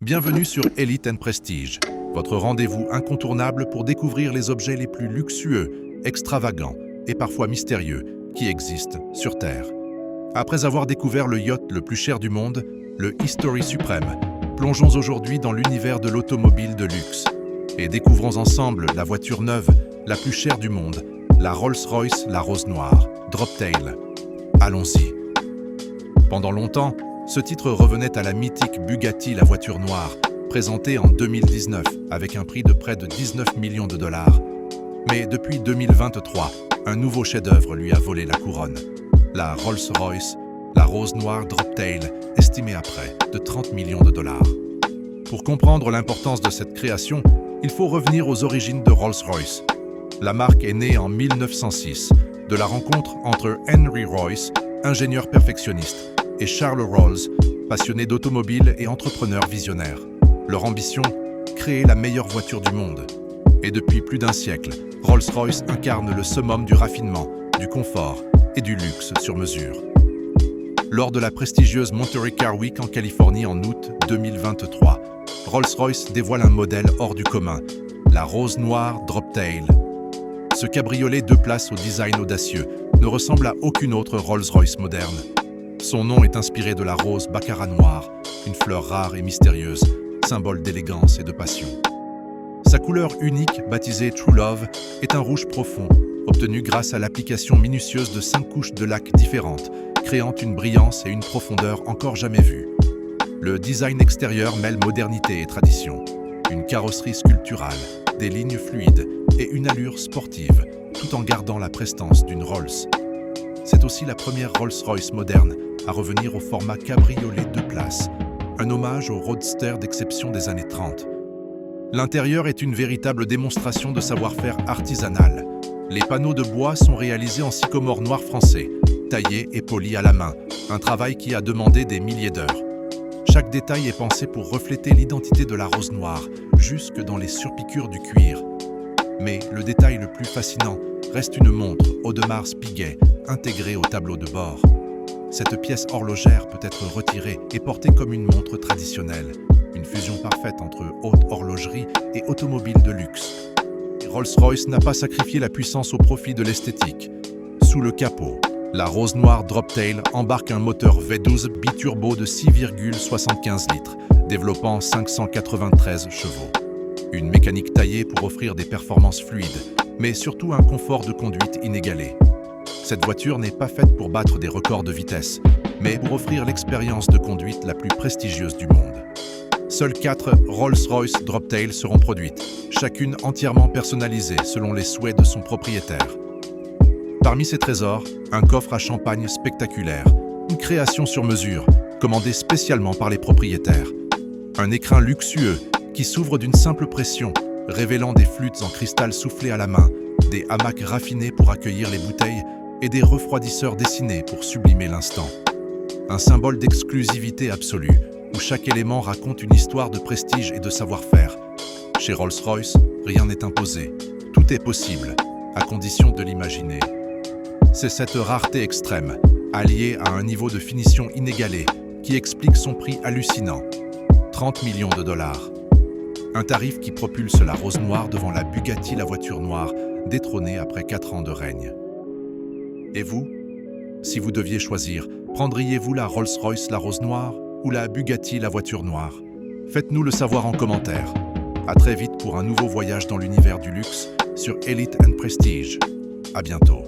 Bienvenue sur Elite & Prestige, votre rendez-vous incontournable pour découvrir les objets les plus luxueux, extravagants et parfois mystérieux qui existent sur Terre. Après avoir découvert le yacht le plus cher du monde, le History Supreme, plongeons aujourd'hui dans l'univers de l'automobile de luxe et découvrons ensemble la voiture neuve la plus chère du monde, la Rolls-Royce La Rose Noire, Droptail. Allons-y. Pendant longtemps, ce titre revenait à la mythique Bugatti La Voiture Noire, présentée en 2019 avec un prix de près de 19 millions de dollars. Mais depuis 2023, un nouveau chef-d'œuvre lui a volé la couronne. La Rolls-Royce La Rose Noire Droptail, estimée à près de 30 millions de dollars. Pour comprendre l'importance de cette création, il faut revenir aux origines de Rolls-Royce. La marque est née en 1906, de la rencontre entre Henry Royce, ingénieur perfectionniste, et Charles Rolls, passionné d'automobile et entrepreneur visionnaire. Leur ambition, créer la meilleure voiture du monde. Et depuis plus d'un siècle, Rolls-Royce incarne le summum du raffinement, du confort et du luxe sur mesure. Lors de la prestigieuse Monterey Car Week en Californie en août 2023, Rolls-Royce dévoile un modèle hors du commun, la Rose Noire Droptail. Ce cabriolet 2 places au design audacieux ne ressemble à aucune autre Rolls-Royce moderne. Son nom est inspiré de la rose baccarat noire, une fleur rare et mystérieuse, symbole d'élégance et de passion. Sa couleur unique, baptisée True Love, est un rouge profond, obtenu grâce à l'application minutieuse de 5 couches de lac différentes, créant une brillance et une profondeur encore jamais vues. Le design extérieur mêle modernité et tradition. Une carrosserie sculpturale, des lignes fluides et une allure sportive, tout en gardant la prestance d'une Rolls. C'est aussi la première Rolls-Royce moderne à revenir au format cabriolet 2 places, un hommage au roadster d'exception des années 30. L'intérieur est une véritable démonstration de savoir-faire artisanal. Les panneaux de bois sont réalisés en sycomore noir français, taillés et polis à la main, un travail qui a demandé des milliers d'heures. Chaque détail est pensé pour refléter l'identité de la rose noire, jusque dans les surpiqûres du cuir. Mais le détail le plus fascinant reste une montre Audemars Piguet intégrée au tableau de bord. Cette pièce horlogère peut être retirée et portée comme une montre traditionnelle, une fusion parfaite entre haute horlogerie et automobile de luxe. Rolls-Royce n'a pas sacrifié la puissance au profit de l'esthétique. Sous le capot, la Rose Noire Droptail embarque un moteur V12 biturbo de 6,75 litres, développant 593 chevaux. Une mécanique taillée pour offrir des performances fluides, mais surtout un confort de conduite inégalé. Cette voiture n'est pas faite pour battre des records de vitesse, mais pour offrir l'expérience de conduite la plus prestigieuse du monde. Seules 4 Rolls-Royce Droptail seront produites, chacune entièrement personnalisée selon les souhaits de son propriétaire. Parmi ces trésors, un coffre à champagne spectaculaire, une création sur mesure, commandée spécialement par les propriétaires. Un écrin luxueux qui s'ouvre d'une simple pression, révélant des flûtes en cristal soufflées à la main, des hamacs raffinés pour accueillir les bouteilles et des refroidisseurs dessinés pour sublimer l'instant. Un symbole d'exclusivité absolue, où chaque élément raconte une histoire de prestige et de savoir-faire. Chez Rolls-Royce, rien n'est imposé. Tout est possible, à condition de l'imaginer. C'est cette rareté extrême, alliée à un niveau de finition inégalé, qui explique son prix hallucinant. 30 millions de dollars. Un tarif qui propulse la Rose Noire devant la Bugatti La Voiture Noire, détrônée après 4 ans de règne. Et vous? Si vous deviez choisir, prendriez-vous la Rolls-Royce La Rose Noire ou la Bugatti La Voiture Noire? Faites-nous le savoir en commentaire. À très vite pour un nouveau voyage dans l'univers du luxe sur Elite & Prestige. À bientôt.